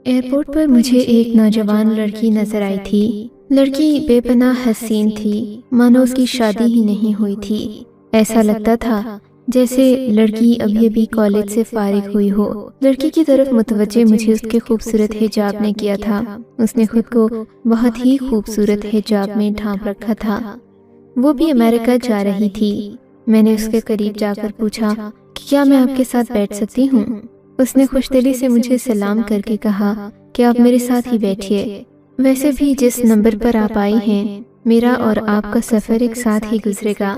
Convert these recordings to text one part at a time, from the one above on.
Airport پر مجھے ایک نوجوان لڑکی نظر آئی تھی۔ لڑکی بے پناہ حسین تھی، مانو اس کی شادی ہی نہیں ہوئی تھی۔ ایسا لگتا تھا جیسے لڑکی ابھی ابھی کالج سے فارغ ہوئی ہو۔ لڑکی کی طرف متوجہ مجھے اس کے خوبصورت حجاب نے کیا تھا۔ اس نے خود کو بہت ہی خوبصورت حجاب میں ڈھانپ رکھا تھا۔ وہ بھی امریکہ جا رہی تھی۔ میں نے اس کے قریب جا کر پوچھا کہ کیا میں آپ کے ساتھ بیٹھ سکتی ہوں؟ اس نے خوش دلی سے مجھے سلام کر کے کہا کہ آپ میرے ساتھ ہی بیٹھیے۔ ویسے بھی جس نمبر پر آپ آئی ہیں، میرا اور آپ کا سفر ایک ساتھ ہی گزرے گا،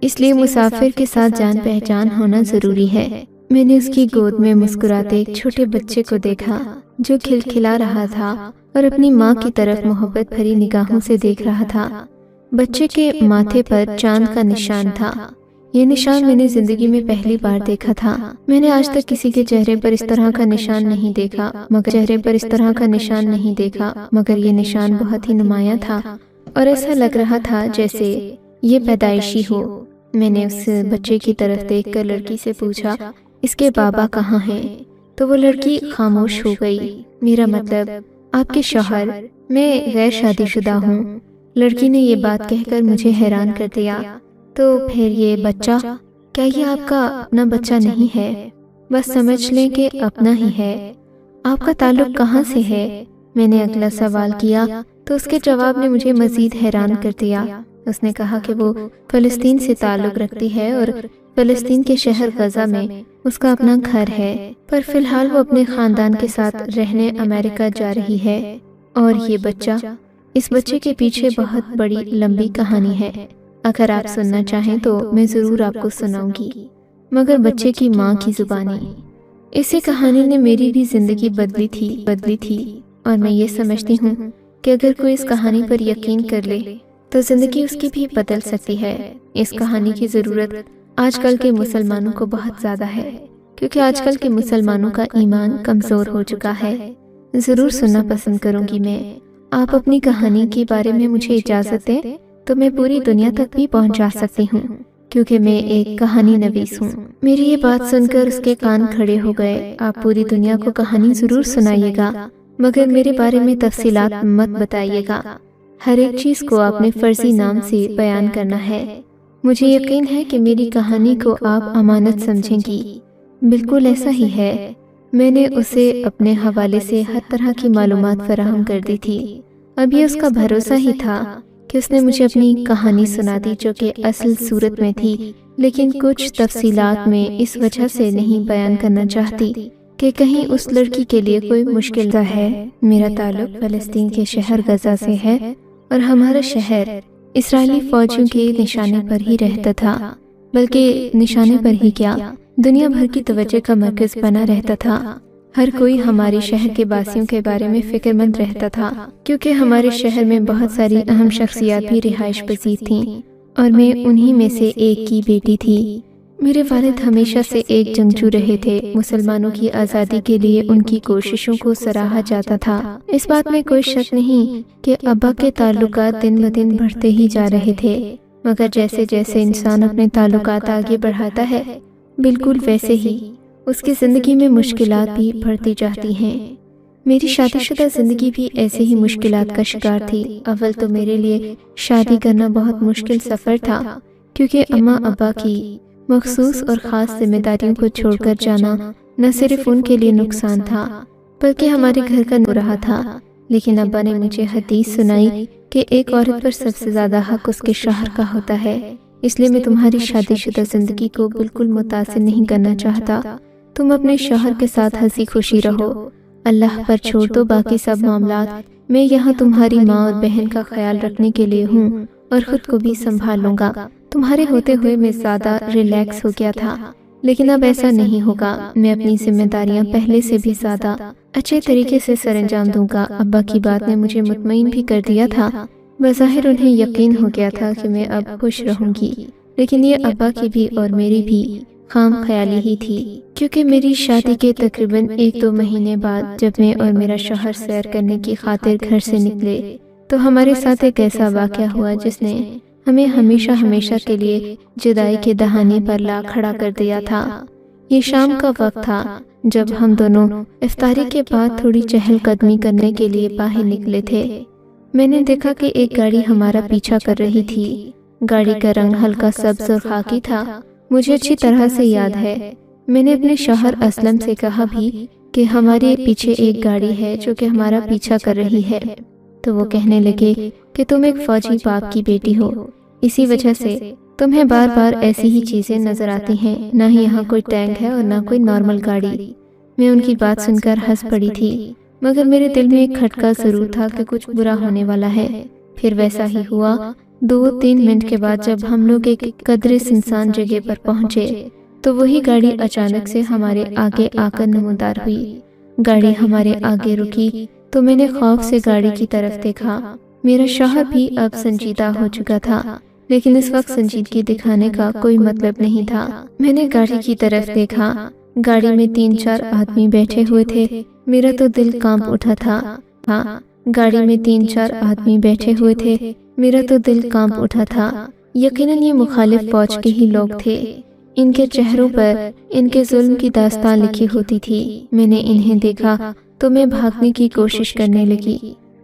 اس لیے مسافر کے ساتھ جان پہچان ہونا ضروری ہے۔ میں نے اس کی گود میں مسکراتے ایک چھوٹے بچے کو دیکھا جو کھلکھلا رہا تھا اور اپنی ماں کی طرف محبت بھری نگاہوں سے دیکھ رہا تھا۔ بچے کے ماتھے پر چاند کا نشان تھا۔ یہ نشان میں نے زندگی میں پہلی بار دیکھا تھا۔ میں نے آج تک کسی کے چہرے پر اس طرح کا نشان نہیں دیکھا، مگر یہ نشان بہت ہی نمایاں تھا اور ایسا لگ رہا تھا جیسے یہ پیدائشی ہو۔ میں نے اس بچے کی طرف دیکھ کر لڑکی سے پوچھا، اس کے بابا کہاں ہیں؟ تو وہ لڑکی خاموش ہو گئی۔ میرا مطلب آپ کے شوہر؟ میں غیر شادی شدہ ہوں۔ لڑکی نے یہ بات کہہ کر مجھے حیران کر دیا۔ تو پھر یہ بچہ، کیا یہ آپ کا اپنا بچہ نہیں ہے؟ بس سمجھ لیں کہ اپنا ہی ہے۔ آپ کا تعلق کہاں سے ہے؟ میں نے اگلا سوال کیا تو اس کے جواب نے مجھے مزید حیران کر دیا۔ اس نے کہا کہ وہ فلسطین سے تعلق رکھتی ہے اور فلسطین کے شہر غزہ میں اس کا اپنا گھر ہے، پر فی الحال وہ اپنے خاندان کے ساتھ رہنے امریکہ جا رہی ہے۔ اور یہ بچہ، اس بچے کے پیچھے بہت بڑی لمبی کہانی ہے۔ اگر آپ سننا چاہیں تو میں ضرور آپ کو سناؤں گی، مگر بچے کی ماں کی زبانی۔ اسی کہانی نے میری بھی زندگی بدلی تھی اور میں یہ سمجھتی ہوں کہ اگر کوئی اس کہانی پر یقین کر لے تو زندگی اس کی بھی بدل سکتی ہے۔ اس کہانی کی ضرورت آج کل کے مسلمانوں کو بہت زیادہ ہے، کیونکہ آج کل کے مسلمانوں کا ایمان کمزور ہو چکا ہے۔ ضرور سننا پسند کروں گی میں۔ آپ اپنی کہانی کے بارے میں مجھے اجازت دیں تو میں پوری دنیا تک بھی پہنچا سکتی ہوں، کیونکہ میں ایک کہانی نویس ہوں۔ میری یہ بات سن کر اس کے کان کھڑے ہو گئے۔ آپ پوری دنیا کو کہانی ضرور سنائیے گا، مگر میرے بارے میں تفصیلات مت بتائیے گا۔ ہر ایک چیز کو آپ نے فرضی نام سے بیان کرنا ہے۔ مجھے یقین ہے کہ میری کہانی کو آپ امانت سمجھیں گی۔ بالکل ایسا ہی ہے۔ میں نے اسے اپنے حوالے سے ہر طرح کی معلومات فراہم کر دی تھی۔ اب یہ اس کا بھروسہ ہی تھا کہ اس نے مجھے اپنی کہانی سنا دی، جو کہ اصل صورت میں تھی، لیکن کچھ تفصیلات میں اس وجہ سے نہیں بیان کرنا چاہتی کہ کہیں اس لڑکی کے لیے کوئی مشکل نہ ہے۔ میرا تعلق فلسطین کے شہر غزہ سے ہے اور ہمارا شہر اسرائیلی فوجیوں کے نشانے پر ہی رہتا تھا، بلکہ نشانے پر ہی کیا، دنیا بھر کی توجہ کا مرکز بنا رہتا تھا۔ ہر کوئی ہمارے شہر کے باسیوں کے بارے میں فکر مند رہتا تھا، کیونکہ ہمارے شہر میں بہت ساری اہم شخصیات بھی رہائش پذیر تھیں اور میں انہی میں سے ایک کی بیٹی تھی۔ میرے والد ہمیشہ سے ایک جنگجو رہے تھے۔ مسلمانوں کی آزادی کے لیے ان کی کوششوں کو سراہا جاتا تھا۔ اس بات میں کوئی شک نہیں کہ ابا کے تعلقات دن بدن بڑھتے ہی جا رہے تھے، مگر جیسے جیسے انسان اپنے تعلقات آگے بڑھاتا ہے، بالکل ویسے ہی اس کی زندگی میں مشکلات بھی بڑھتی جاتی ہیں۔ میری شادی شدہ زندگی بھی ایسے ہی مشکلات کا شکار تھی۔ اول تو میرے لیے شادی کرنا بہت مشکل سفر تھا، کیونکہ اماں ابا کی مخصوص اور خاص ذمہ داریوں کو چھوڑ کر جانا نہ صرف ان کے لیے نقصان تھا، بلکہ ہمارے گھر کا نور رہا تھا۔ لیکن ابا نے مجھے حدیث سنائی کہ ایک عورت پر سب سے زیادہ حق اس کے شوہر کا ہوتا ہے، اس لیے میں تمہاری شادی شدہ زندگی کو بالکل متاثر نہیں کرنا چاہتا۔ تم اپنے شوہر کے ساتھ ہنسی خوشی رہو، اللہ پر چھوڑ دو باقی سب معاملات۔ میں یہاں تمہاری ماں اور بہن کا خیال رکھنے کے لیے ہوں اور خود کو بھی سنبھال لوں گا۔ تمہارے ہوتے ہوئے میں زیادہ ریلیکس ہو گیا تھا، لیکن اب ایسا نہیں ہوگا۔ میں اپنی ذمہ داریاں پہلے سے بھی زیادہ اچھے طریقے سے سر انجام دوں گا۔ ابا کی بات نے مجھے مطمئن بھی کر دیا تھا۔ بظاہر انہیں یقین ہو گیا تھا کہ میں اب خوش رہوں گی، لیکن یہ ابا کی بھی اور میری بھی خام خیالی ہی تھی، کیونکہ میری شادی کے تقریباً 1-2 مہینے بعد جب میں اور میرا شوہر سیر کرنے کی خاطر گھر سے نکلے تو ہمارے ساتھ ایک ایسا واقعہ ہوا جس نے ہمیں ہمیشہ کے لیے جدائی کے دہانے پر لا کھڑا کر دیا تھا۔ یہ شام کا وقت تھا جب ہم دونوں افطاری کے بعد تھوڑی چہل قدمی کرنے کے لیے باہر نکلے تھے، میں نے دیکھا کہ ایک گاڑی ہمارا پیچھا کر رہی تھی۔ گاڑی کا رنگ ہلکا سبز اور خاکی تھا۔ مجھے اچھی طرح سے یاد ہے، میں نے اپنے شوہر اسلم سے کہا بھی کہ ہمارے پیچھے ایک گاڑی ہے جو کہ ہمارا پیچھا کر رہی ہے، تو وہ کہنے لگے کہ تم ایک فوجی باپ کی بیٹی ہو، اسی وجہ سے تمہیں بار بار ایسی ہی چیزیں نظر آتی ہیں، نہ ہی یہاں کوئی ٹینک ہے اور نہ کوئی نارمل گاڑی۔ میں ان کی بات سن کر ہنس پڑی تھی، مگر میرے دل میں ایک کھٹکا ضرور تھا کہ کچھ برا ہونے والا ہے۔ پھر ویسا ہی ہوا۔ 2-3 منٹ کے بعد جب ہم لوگ ایک قدرے سنسان جگہ پر پہنچے تو وہی گاڑی اچانک سے ہمارے آگے آ کر نمودار ہوئی۔ گاڑی ہمارے آگے رکی تو میں نے خوف سے گاڑی کی طرف دیکھا۔ میرا شوہر بھی اب سنجیدہ ہو چکا تھا، لیکن اس وقت سنجیدگی دکھانے کا کوئی مطلب نہیں تھا۔ میں نے گاڑی کی طرف دیکھا، گاڑی میں 3-4 آدمی بیٹھے ہوئے تھے۔ میرا تو دل کانپ اٹھا تھا۔ ہاں، گاڑی میں 3-4 آدمی بیٹھے ہوئے تھے۔ میرا تو دل کانپ اٹھا تھا۔ یقیناً یہ مخالف فوج کے ہی لوگ تھے۔ ان کے چہروں پر ان کے ظلم کی داستان لکھی ہوتی تھی۔ میں نے انہیں دیکھا تو میں بھاگنے کی کوشش کرنے لگی،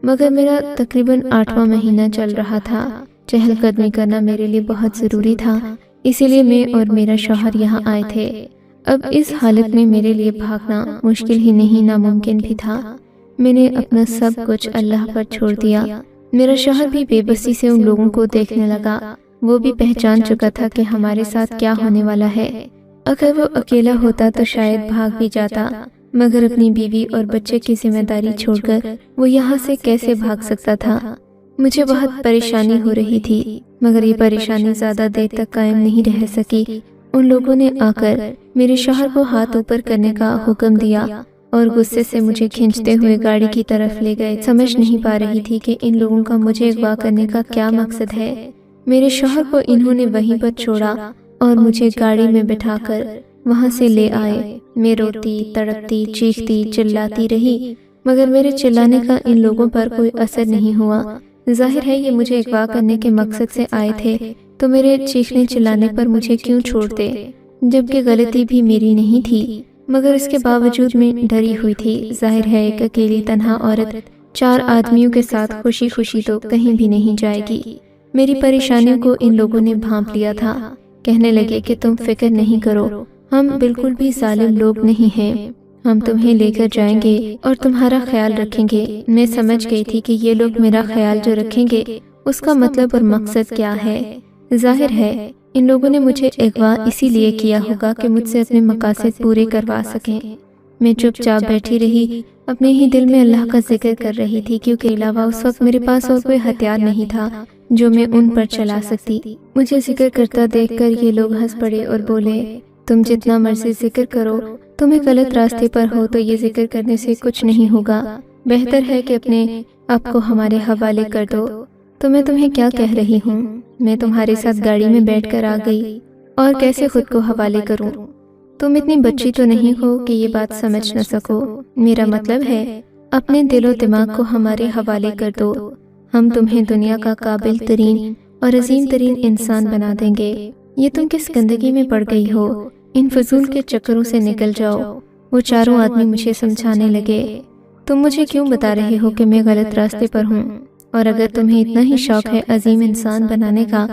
مگر میرا تقریباً 8واں مہینہ چل رہا تھا۔ چہل قدمی کرنا میرے لیے بہت ضروری تھا، اسی لیے میں اور میرا شوہر یہاں آئے تھے۔ اب اس حالت میں میرے لیے بھاگنا مشکل ہی نہیں، ناممکن بھی تھا۔ میں نے اپنا سب کچھ اللہ پر چھوڑ دیا۔ میرا شوہر بھی بے بسی سے ان لوگوں کو دیکھنے لگا۔ وہ بھی پہچان چکا تھا کہ ہمارے ساتھ کیا ہونے والا ہے۔ اگر وہ اکیلا ہوتا تو شاید بھاگ بھی جاتا، مگر اپنی بیوی اور بچے کی ذمہ داری چھوڑ کر وہ یہاں سے کیسے بھاگ سکتا تھا؟ مجھے بہت پریشانی ہو رہی تھی، مگر یہ پریشانی زیادہ دیر تک قائم نہیں رہ سکی۔ ان لوگوں نے آ کر میرے شوہر کو ہاتھ اوپر کرنے کا حکم دیا اور غصے سے مجھے کھینچتے ہوئے گاڑی کی طرف لے گئے۔ سمجھ نہیں پا رہی تھی کہ ان لوگوں کا مجھے اغوا کرنے کا کیا مقصد ہے۔ میرے شوہر کو انہوں نے وہیں پر چھوڑا اور مجھے گاڑی میں بٹھا کر وہاں سے لے آئے۔ میں روتی، تڑپتی، چیختی، چلاتی رہی، مگر میرے چلانے کا ان لوگوں پر کوئی اثر نہیں ہوا۔ ظاہر ہے یہ مجھے اغوا کرنے کے مقصد سے آئے تھے، تو میرے چیخنے چلانے پر مجھے کیوں چھوڑتے، جبکہ غلطی بھی میری نہیں تھی، مگر اس کے باوجود میں ڈری ہوئی تھی۔ ظاہر ہے ایک اکیلی تنہا عورت 4 آدمیوں کے ساتھ خوشی خوشی تو کہیں بھی نہیں جائے گی۔ میری پریشانیوں کو ان لوگوں نے بھانپ لیا تھا۔ کہنے لگے کہ تم فکر نہیں کرو، ہم بالکل بھی ظالم لوگ نہیں ہیں، ہم تمہیں لے کر جائیں گے اور تمہارا خیال رکھیں گے۔ میں سمجھ گئی تھی کہ یہ لوگ میرا خیال جو رکھیں گے اس کا مطلب اور مقصد کیا ہے۔ ظاہر ہے ان لوگوں نے مجھے اغوا اسی لیے کیا ہوگا کہ مجھ سے اپنے مقاصد پورے کروا سکیں۔ میں چپ چاپ بیٹھی رہی، اپنے ہی دل میں اللہ کا ذکر کر رہی تھی، کیونکہ علاوہ اس وقت میرے پاس اور کوئی ہتھیار نہیں تھا جو میں ان پر چلا سکتی۔ مجھے ذکر کرتا دیکھ کر یہ لوگ ہنس پڑے اور بولے، تم جتنا مرضی ذکر کرو، تم ایک غلط راستے پر ہو تو یہ ذکر کرنے سے کچھ نہیں ہوگا، بہتر ہے کہ اپنے آپ کو ہمارے حوالے کر دو۔ تو میں تمہیں کیا کہہ رہی ہوں، میں تمہارے ساتھ گاڑی میں بیٹھ کر آ گئی اور کیسے خود کو حوالے کروں؟ تم اتنی بچی تو نہیں ہو کہ یہ بات سمجھ نہ سکو۔ میرا مطلب ہے اپنے دل و دماغ کو ہمارے حوالے کر دو، ہم تمہیں دنیا کا قابل ترین اور عظیم ترین انسان بنا دیں گے۔ یہ تم کس گندگی میں پڑ گئی ہو، ان فضول کے چکروں سے نکل جاؤ۔ وہ 4 آدمی مجھے سمجھانے لگے، تم مجھے کیوں بتا رہے ہو کہ میں غلط راستے پر ہوں؟ اور اگر تمہیں اتنا ہی شوق ہے عظیم انسان بنانے کا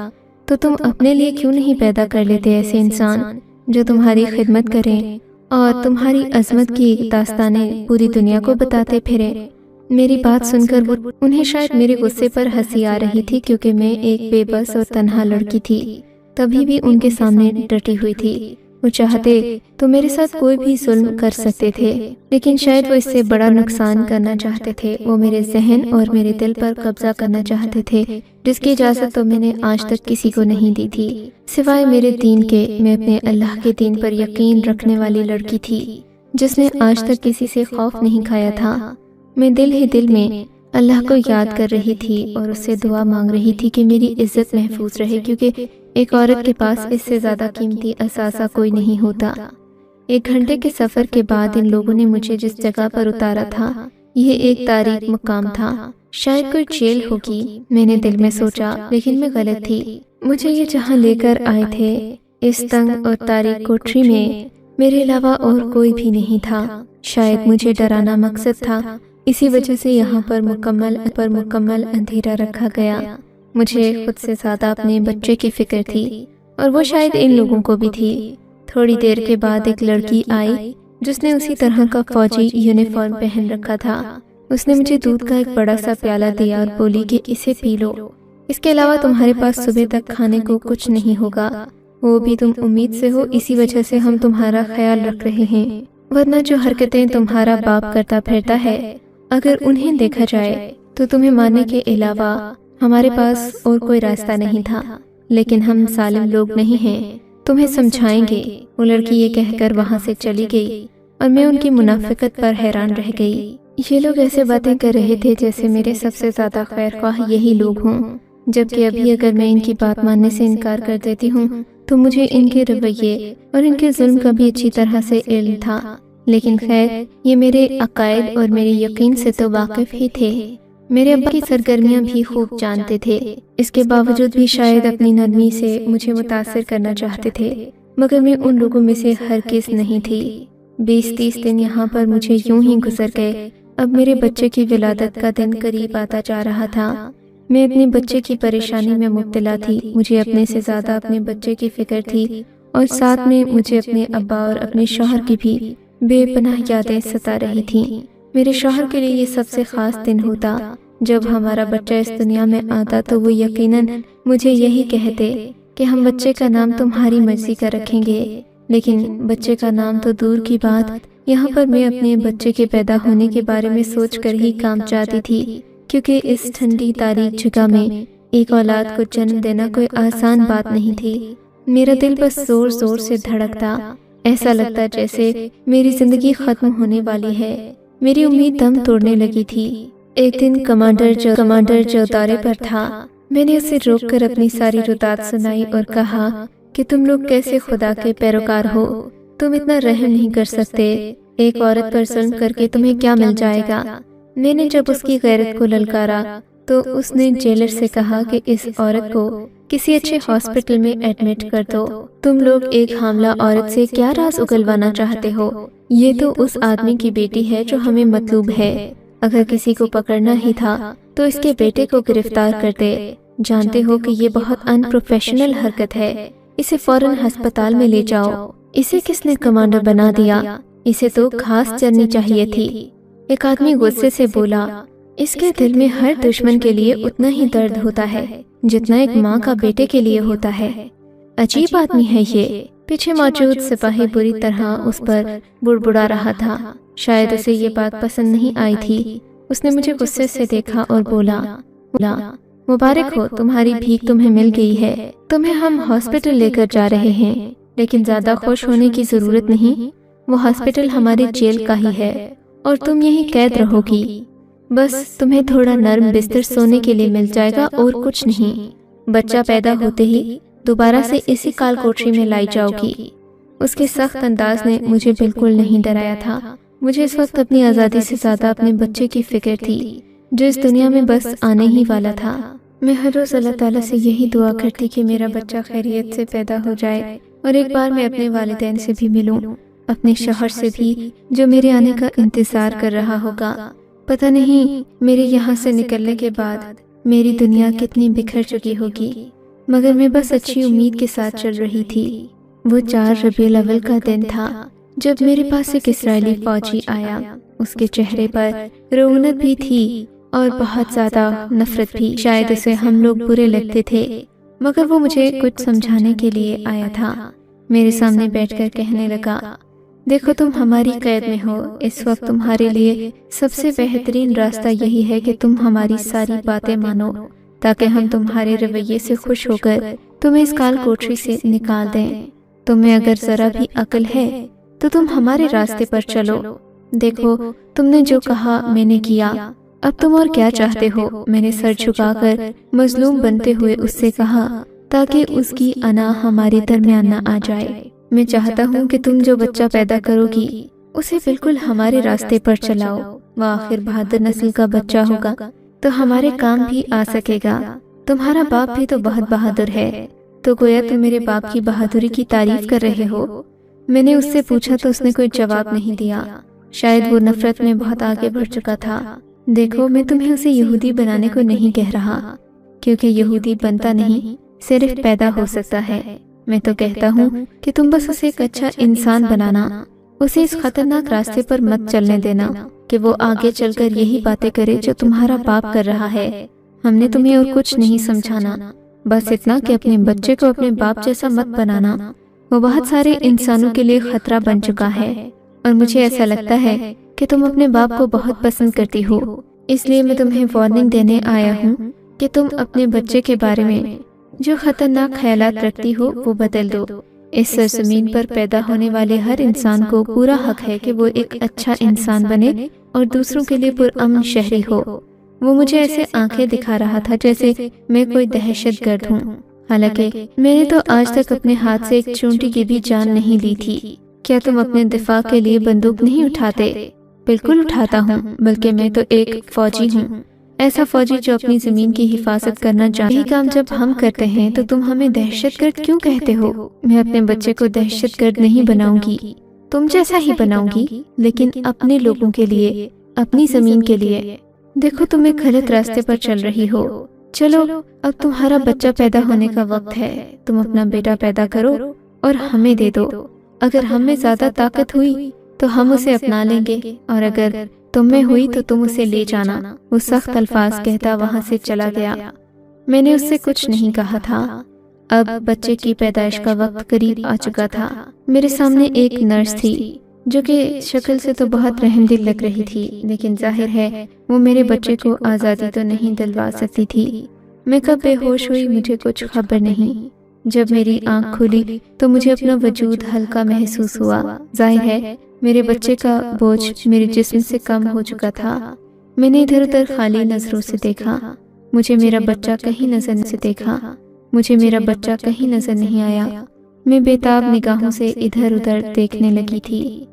تو تم اپنے لیے کیوں نہیں پیدا کر لیتے ایسے انسان جو تمہاری خدمت کریں اور تمہاری عظمت کی داستانیں پوری دنیا کو بتاتے پھریں۔ میری بات سن کر انہیں شاید میرے غصے پر ہنسی آ رہی تھی، کیونکہ میں ایک بے بس اور تنہا لڑکی تھی، تبھی بھی ان کے سامنے ڈٹی ہوئی تھی۔ وہ چاہتے تو میرے ساتھ کوئی بھی ظلم کر سکتے تھے، لیکن شاید وہ اس سے بڑا نقصان کرنا چاہتے تھے۔ وہ میرے ذہن اور میرے دل پر قبضہ کرنا چاہتے تھے، جس کی اجازت تو میں نے آج تک کسی کو نہیں دی تھی سوائے میرے دین کے۔ میں اپنے اللہ کے دین پر یقین رکھنے والی لڑکی تھی جس نے آج تک کسی سے خوف نہیں کھایا تھا۔ میں دل ہی دل میں اللہ کو یاد کر رہی تھی اور اس سے دعا مانگ رہی تھی کہ میری عزت محفوظ رہے، کیونکہ ایک عورت کے پاس اس سے زیادہ قیمتی اثاثہ کوئی نہیں ہوتا۔ 1 گھنٹے کے سفر کے بعد ان لوگوں نے مجھے جس جگہ پر اتارا تھا یہ ایک تاریک مقام تھا، شاید کوئی جیل ہوگی، میں نے دل میں سوچا، لیکن میں غلط تھی۔ مجھے یہ جہاں لے کر آئے تھے اس تنگ اور تاریک کوٹری میں میرے علاوہ اور کوئی بھی نہیں تھا۔ شاید مجھے ڈرانا مقصد تھا، اسی وجہ سے یہاں پر مکمل اندھیرا رکھا گیا۔ مجھے خود سے زیادہ اپنے بچے کی فکر تھی، اور وہ شاید ان لوگوں کو بھی تھی۔ تھوڑی دیر کے بعد ایک لڑکی آئی جس نے اسی طرح کا فوجی یونیفارم پہن رکھا تھا۔ اس نے مجھے دودھ کا ایک بڑا سا پیالہ دیا اور بولی کہ اسے پی لو، اس کے علاوہ تمہارے پاس صبح تک کھانے کو کچھ نہیں ہوگا، وہ بھی تم امید سے ہو، اسی وجہ سے ہم تمہارا خیال رکھ رہے ہیں، ورنہ جو حرکتیں تمہارا باپ کرتا پھرتا ہے اگر انہیں دیکھا جائے تو تمہیں مارنے کے علاوہ ہمارے پاس اور کوئی راستہ نہیں تھا، لیکن ہم ظالم لوگ نہیں ہیں، تمہیں سمجھائیں گے۔ وہ لڑکی یہ کہہ کر وہاں سے چلی گئی اور میں ان کی منافقت پر حیران رہ گئی۔ یہ لوگ ایسے باتیں کر رہے تھے جیسے میرے سب سے زیادہ خیر خواہ یہی لوگ ہوں، جبکہ ابھی اگر میں ان کی بات ماننے سے انکار کر دیتی ہوں تو مجھے ان کے رویے اور ان کے ظلم کا بھی اچھی طرح سے علم تھا، لیکن خیر یہ میرے عقائد اور میرے یقین سے تو واقف ہی تھے، میرے ابا کی سرگرمیاں بھی خوب جانتے تھے، اس کے باوجود بھی شاید اپنی نرمی سے مجھے متاثر کرنا چاہتے تھے، مگر میں ان لوگوں میں سے ہرگز نہیں تھی۔ 20-30 دن یہاں پر مجھے یوں ہی گزر گئے۔ اب میرے بچے کی ولادت کا دن قریب آتا جا رہا تھا۔ میں اپنے بچے کی پریشانی میں مبتلا تھی، مجھے اپنے سے زیادہ اپنے بچے کی فکر تھی، اور ساتھ میں مجھے اپنے ابا اور اپنے شوہر کی بھی بے پناہ یادیں ستا رہی تھیں۔ میرے شوہر کے لیے یہ سب سے خاص دن ہوتا، جب ہمارا بچہ اس دنیا میں آتا تو وہ یقیناً مجھے یہی کہتے کہ ہم بچے کا نام تمہاری مرضی کا رکھیں گے، لیکن بچے کا نام تو دور کی بات، یہاں پر میں اپنے بچے کے پیدا ہونے کے بارے میں سوچ کر ہی کام جاتی تھی، کیونکہ اس ٹھنڈی تاریک جگہ میں ایک اولاد کو جنم دینا کوئی آسان بات نہیں تھی۔ میرا دل بس زور زور سے دھڑکتا، ایسا لگتا جیسے میری زندگی ختم ہونے والی ہے، میری امید دم توڑنے لگی تھی۔ ایک دن کمانڈر جو دورے پر تھا، میں نے اسے روک کر اپنی ساری رتات سنائی اور کہا کہ تم لوگ کیسے خدا کے پیروکار ہو، تم اتنا رحم نہیں کر سکتے، ایک عورت پر ظلم کر کے تمہیں کیا مل جائے گا۔ میں نے جب اس کی غیرت کو للکارا تو اس نے جیلر سے کہا کہ اس عورت کو کسی اچھے ہاسپٹل میں ایڈمٹ کر دو، تم لوگ ایک حاملہ عورت سے کیا راز اگلوانا چاہتے ہو، یہ تو اس آدمی کی بیٹی ہے جو ہمیں مطلوب ہے، اگر کسی کو پکڑنا ہی تھا تو اس کے بیٹے کو گرفتار کرتے، جانتے ہو کہ یہ بہت ان پروفیشنل حرکت ہے، اسے فوراً ہسپتال میں لے جاؤ۔ اسے کس نے کمانڈر بنا دیا، اسے تو گھاس چرنی چاہیے تھی۔ ایک آدمی غصے سے بولا، اس کے دل میں ہر دشمن کے لیے اتنا ہی درد ہوتا ہے جتنا ایک ماں کا بیٹے کے لیے ہوتا ہے، عجیب آدمی ہے یہ۔ پیچھے موجود سپاہی بری طرح اس پر بڑبڑا رہا تھا، شاید اسے یہ بات پسند نہیں آئی تھی۔ اس نے مجھے غصے سے دیکھا اور بولا، مبارک ہو، تمہاری بھیک تمہیں مل گئی ہے، تمہیں ہم ہاسپٹل لے کر جا رہے ہیں، لیکن زیادہ خوش ہونے کی ضرورت نہیں، وہ ہاسپٹل ہماری جیل کا ہی ہے اور تم یہیں قید رہو گی، بس تمہیں تھوڑا نرم بستر سونے کے لیے مل جائے گا اور کچھ نہیں، بچہ پیدا ہوتے ہی دوبارہ سے اسی کال کوٹری میں لائی جاؤ گی۔ اس کے سخت انداز نے مجھے بالکل نہیں ڈرایا تھا، مجھے اس وقت اپنی آزادی سے زیادہ اپنے بچے کی فکر تھی جو اس دنیا میں بس آنے ہی والا تھا۔ میں ہر روز اللہ تعالیٰ سے یہی دعا کرتی کہ میرا بچہ خیریت سے پیدا ہو جائے اور ایک بار میں اپنے والدین سے بھی ملوں، اپنے شوہر سے بھی جو میرے آنے کا انتظار کر رہا ہوگا۔ پتہ نہیں میرے یہاں سے نکلنے کے بعد میری دنیا کتنی بکھر چکی ہوگی، مگر میں بس اچھی امید کے ساتھ چل رہی تھی۔ وہ 4 ربیع الاول کا دن تھا جب میرے پاس ایک اسرائیلی فوجی آیا، اس کے چہرے پر رعونت بھی تھی اور بہت زیادہ نفرت بھی، شاید اسے ہم لوگ برے لگتے تھے، مگر وہ مجھے کچھ سمجھانے کے لیے آیا تھا۔ میرے سامنے بیٹھ کر کہنے لگا، دیکھو تم ہماری قید میں ہو، اس وقت تمہارے لیے سب سے بہترین راستہ یہی ہے کہ تم ہماری ساری باتیں مانو تاکہ ہم تمہارے رویے سے خوش ہو کر تمہیں اس کال کوٹری سے نکال دیں۔ تمہیں اگر ذرا بھی عقل ہے تو تم ہمارے راستے پر چلو، دیکھو تم نے جو کہا میں نے کیا، اب تم اور کیا چاہتے ہو؟ میں نے سر جھکا کر مظلوم بنتے ہوئے اس سے کہا تاکہ اس کی انا ہمارے درمیان نہ آ جائے۔ میں چاہتا ہوں کہ تم جو بچہ پیدا کرو گی اسے بالکل ہمارے راستے پر چلاؤ، وہ آخر بہادر نسل کا بچہ ہوگا تو ہمارے کام بھی آ سکے گا۔ تمہارا باپ بھی تو بہت بہادر ہے، تو گویا تم میرے باپ کی بہادری کی تعریف کر رہے ہو۔ میں نے اس سے پوچھا تو اس نے کوئی جواب نہیں دیا، شاید وہ نفرت میں بہت آگے بڑھ چکا تھا۔ دیکھو، میں تمہیں اسے یہودی بنانے کو نہیں کہہ رہا، کیونکہ یہودی بنتا نہیں، صرف پیدا ہو سکتا ہے۔ میں تو کہتا ہوں کہ تم بس اسے ایک اچھا انسان بنانا، اسے اس خطرناک راستے پر مت چلنے دینا کہ وہ آگے چل کر یہی باتیں کرے جو تمہارا باپ کر رہا ہے۔ ہم نے تمہیں اور کچھ نہیں سمجھانا، بس اتنا کہ اپنے بچے کو اپنے باپ جیسا مت بنانا۔ وہ بہت سارے انسانوں کے لیے خطرہ بن چکا ہے، اور مجھے ایسا لگتا ہے کہ تم اپنے باپ کو بہت پسند کرتی ہو، اس لیے میں تمہیں وارننگ دینے آیا ہوں کہ تم اپنے بچے کے بارے میں جو خطرناک خیالات رکھتی ہو وہ بدل دو۔ اس سرزمین پر پیدا ہونے والے ہر انسان کو پورا حق ہے کہ وہ ایک اچھا انسان بنے اور دوسروں کے لیے پرامن شہری ہو۔ وہ مجھے ایسے آنکھیں دکھا رہا تھا جیسے میں کوئی دہشت گرد ہوں، حالانکہ میں نے تو آج تک اپنے ہاتھ سے ایک چونٹی کی بھی جان نہیں لی تھی۔ کیا تم اپنے دفاع کے لیے بندوق نہیں اٹھاتے؟ بالکل اٹھاتا ہوں، بلکہ میں تو ایک فوجی ہوں، ایسا فوجی جو اپنی زمین کی حفاظت کرنا جانتا ہے۔ یہی کام جب ہم کرتے ہیں تو تم ہمیں دہشت گرد کیوں کہتے ہو؟ میں اپنے بچے کو دہشت گرد نہیں بناؤں گی، تم جیسا ہی بناؤں گی، لیکن اپنے لوگوں کے لیے، اپنی زمین کے لیے۔ دیکھو، تم ایک غلط راستے پر چل رہی ہو۔ چلو، اب تمہارا بچہ پیدا ہونے کا وقت ہے، تم اپنا بیٹا پیدا کرو اور ہمیں دے دو۔ اگر ہم میں زیادہ طاقت ہوئی تو ہم اسے اپنا لیں گے، اور اگر تم میں ہوئی تو تم اسے لے جانا۔ وہ سخت الفاظ کہتا وہاں سے چلا گیا۔ میں نے اس سے کچھ نہیں کہا تھا۔ اب بچے کی پیدائش کا وقت قریب آ چکا تھا۔ میرے سامنے ایک نرس تھی جو کہ شکل سے تو بہت رحم دل لگ رہی تھی، لیکن ظاہر ہے وہ میرے بچے کو آزادی تو نہیں دلوا سکتی تھی۔ میں کب بے ہوش ہوئی مجھے کچھ خبر نہیں۔ جب میری آنکھ کھلی تو مجھے اپنا وجود ہلکا محسوس ہوا۔ ظاہر ہے میرے بچے کا بوجھ میرے جسم سے کم ہو چکا تھا۔ میں نے ادھر ادھر خالی نظروں سے دیکھا، مجھے میرا بچہ کہیں نظر نہیں آیا۔ میں بےتاب نگاہوں سے ادھر ادھر دیکھنے لگی تھی۔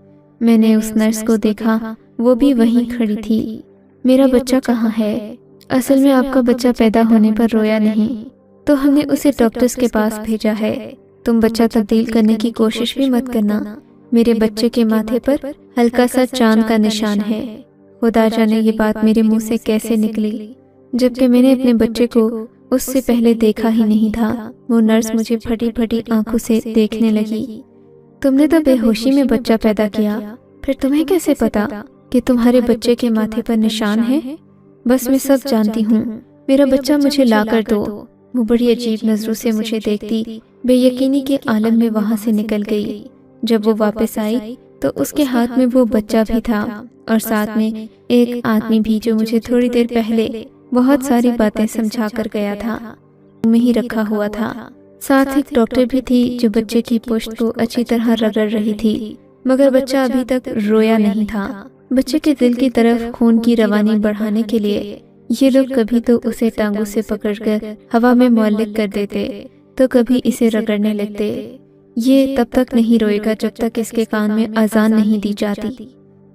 میں نے اس نرس کو دیکھا، وہ بھی وہیں کھڑی تھی۔ میرا بچہ کہاں ہے؟ اصل میں آپ کا بچہ پیدا ہونے پر رویا نہیں، تو ہم نے اسے ڈاکٹرز کے پاس بھیجا ہے۔ تم بچہ تبدیل کرنے کی کوشش بھی مت کرنا۔ میرے بچے کے ماتھے پر ہلکا سا چاند کا نشان ہے۔ خدا جانے یہ بات میرے منہ سے کیسے نکلی، جبکہ میں نے اپنے بچے کو اس سے پہلے دیکھا ہی نہیں تھا۔ وہ نرس مجھے پھٹی پھٹی آنکھوں سے دیکھنے لگی۔ تم نے تو بے ہوشی میں بچہ پیدا کیا، پھر تمہیں کیسے پتا کہ تمہارے بچے کے ماتھے پر نشان ہے؟ بس میں سب جانتی ہوں، میرا بچہ مجھے لا کر دو۔ وہ بڑی عجیب نظروں سے مجھے دیکھتی بے یقینی کے عالم میں وہاں سے نکل گئی۔ جب وہ واپس آئی تو اس کے ہاتھ میں وہ بچہ بھی تھا، اور ساتھ میں ایک آدمی بھی جو مجھے تھوڑی دیر پہلے بہت ساری باتیں سمجھا کر گیا تھا، میں ہی رکھا ہوا تھا۔ ساتھ ایک ڈاکٹر بھی تھی جو بچے کی پشت کو اچھی طرح رگڑ رہی تھی، مگر بچہ ابھی تک رویا نہیں تھا۔ بچے کے دل کی طرف خون کی روانی بڑھانے کے لیے یہ لوگ کبھی تو اسے ٹانگوں سے پکڑ کر ہوا میں معلق کر دیتے، تو کبھی اسے رگڑنے لگتے۔ یہ تب تک نہیں روئے گا جب تک اس کے کان میں اذان نہیں دی جاتی۔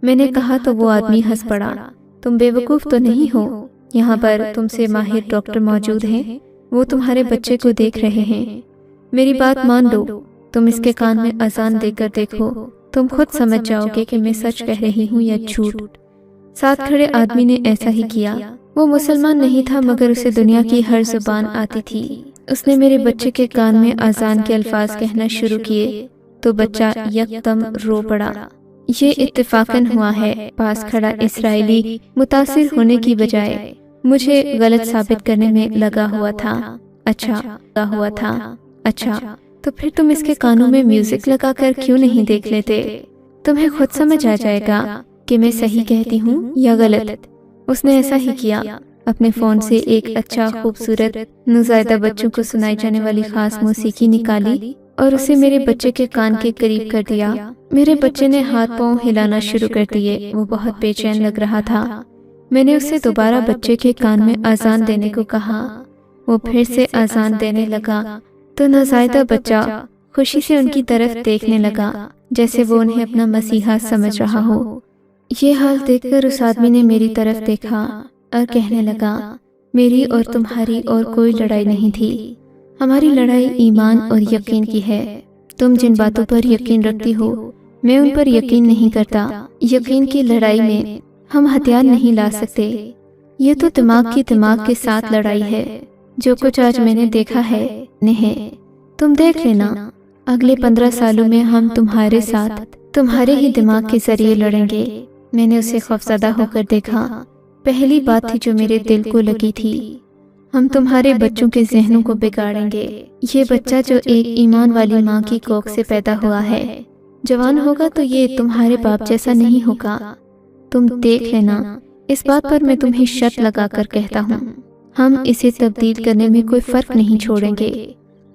میں نے کہا تو وہ آدمی ہنس پڑا۔ تم بے وقوف تو نہیں ہو؟ یہاں پر تم سے ماہر ڈاکٹر موجود ہیں، وہ تمہارے بچے کو دیکھ رہے ہیں۔ میری بات مان لو، تم اس کے کان میں اذان دے کر دیکھو، تم خود سمجھ جاؤ گے کہ میں سچ کہہ رہی ہوں یا جھوٹ۔ ساتھ کھڑے آدمی نے ایسا ہی کیا۔ وہ مسلمان نہیں تھا مگر اسے دنیا کی ہر زبان آتی تھی۔ اس نے میرے بچے کے کان میں اذان کے الفاظ کہنا شروع کیے تو بچہ یکدم رو پڑا۔ یہ اتفاقاً ہوا ہے۔ پاس کھڑا اسرائیلی متاثر ہونے کی بجائے مجھے غلط ثابت کرنے میں لگا ہوا تھا۔ اچھا، تو پھر تم اس کے کانوں میں میوزک لگا کر کیوں نہیں دیکھ لیتے؟ تمہیں خود سمجھ آ جائے گا کہ میں صحیح کہتی ہوں یا غلط۔ اس نے ایسا ہی کیا، اپنے فون سے ایک اچھا خوبصورت نوزائیدہ بچوں کو سنائی جانے والی خاص موسیقی نکالی اور اسے میرے بچے کے کان کے قریب کر دیا۔ میرے بچے نے ہاتھ پاؤں ہلانا شروع کر دیے، وہ بہت بے چین لگ رہا تھا۔ میں نے اسے دوبارہ بچے کے کان میں اذان دینے کو کہا۔ وہ پھر سے اذان دینے لگا تو نوزائیدہ بچہ خوشی سے ان کی طرف دیکھنے لگا جیسے وہ انہیں اپنا مسیحا سمجھ رہا ہو۔ یہ حال دیکھ کر اس آدمی نے میری طرف دیکھا اور کہنے لگا، میری اور تمہاری اور کوئی لڑائی نہیں تھی، ہماری لڑائی ایمان اور یقین کی ہے۔ تم جن باتوں پر یقین رکھتی ہو میں ان پر یقین نہیں کرتا۔ یقین کی لڑائی میں ہم ہتھیار نہیں لا سکتے، یہ تو دماغ کی دماغ کے ساتھ لڑائی ہے۔ جو کچھ آج میں نے دیکھا ہے تم دیکھ لینا، اگلے 15 سالوں میں ہم تمہارے ساتھ تمہارے ہی دماغ کے ذریعے لڑیں گے۔ میں نے اسے خوفزدہ ہو کر دیکھا۔ پہلی بات تھی جو میرے دل کو لگی تھی، ہم تمہارے بچوں کے ذہنوں کو بگاڑیں گے۔ یہ بچہ جو ایک ایمان والی ماں کی کوکھ سے پیدا ہوا ہے، جوان ہوگا تو یہ تمہارے باپ جیسا نہیں ہوگا۔ تم دیکھ لینا، اس بات پر میں تمہیں شرط لگا کر کہتا ہوں، ہم اسے تبدیل کرنے میں کوئی فرق نہیں چھوڑیں گے۔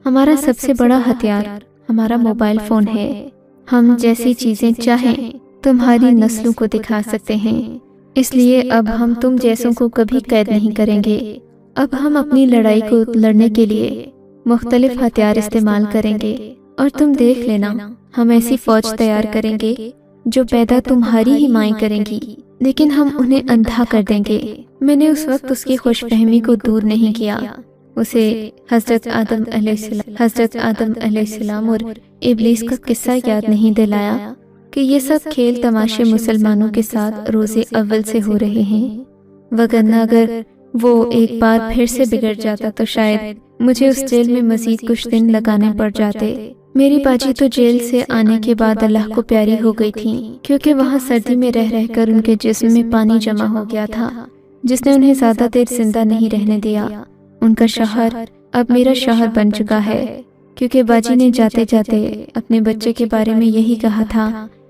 ہمارا سب سے بڑا ہتھیار ہمارا موبائل فون ہے۔ ہم جیسی چیزیں چاہیں تمہاری نسلوں کو دکھا سکتے ہیں، اس لیے اب ہم تم جیسوں کو کبھی قید نہیں کریں گے۔ اب ہم اپنی لڑائی کو لڑنے کے لیے مختلف ہتھیار استعمال کریں گے، اور تم دیکھ لینا ہم ایسی فوج تیار کریں گے جو پیدا تمہاری ہی مائیں کریں گی، لیکن ہم انہیں اندھا کر دیں گے۔ میں نے اس وقت اس کی خوش فہمی کو دور نہیں کیا، اسے حضرت آدم علیہ السلام اور ابلیس کا قصہ یاد نہیں دلایا کہ یہ سب کھیل تماشے مسلمانوں کے ساتھ روز اول سے ہو رہے ہیں، وگرنہ اگر وہ ایک بار پھر سے بگڑ جاتا تو شاید مجھے اس جیل میں مزید کچھ دن لگانے پڑ جاتے۔ میری باجی تو جیل سے آنے کے بعد اللہ کو پیاری ہو گئی تھی، کیونکہ وہاں سردی میں رہ رہ کر ان کے جسم میں پانی جمع ہو گیا تھا جس نے انہیں زیادہ دیر زندہ نہیں رہنے دیا۔ ان کا شوہر اب میرا شوہر بن چکا ہے، کیونکہ باجی نے جاتے جاتے اپنے بچے کے بارے میں یہی کہا تھا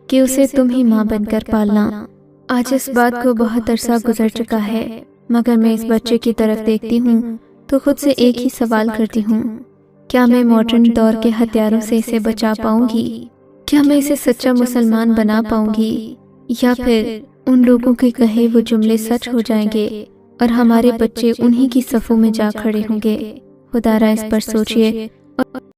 کہ اسے تم ہی ماں بن کر پالنا۔ آج اس بات کو بہت عرصہ گزر چکا ہے، مگر میں اس بچے کی طرف دیکھتی ہوں تو خود سے ایک ہی سوال کرتی ہوں، کیا میں ماڈرن دور کے ہتھیاروں سے اسے بچا پاؤں گی؟ کیا میں اسے سچا مسلمان بنا پاؤں گی؟ یا پھر ان لوگوں کے کہے وہ جملے سچ ہو جائیں گے اور ہمارے بچے انہی کی صفوں میں جا کھڑے ہوں گے؟ خدا را اس پر سوچئے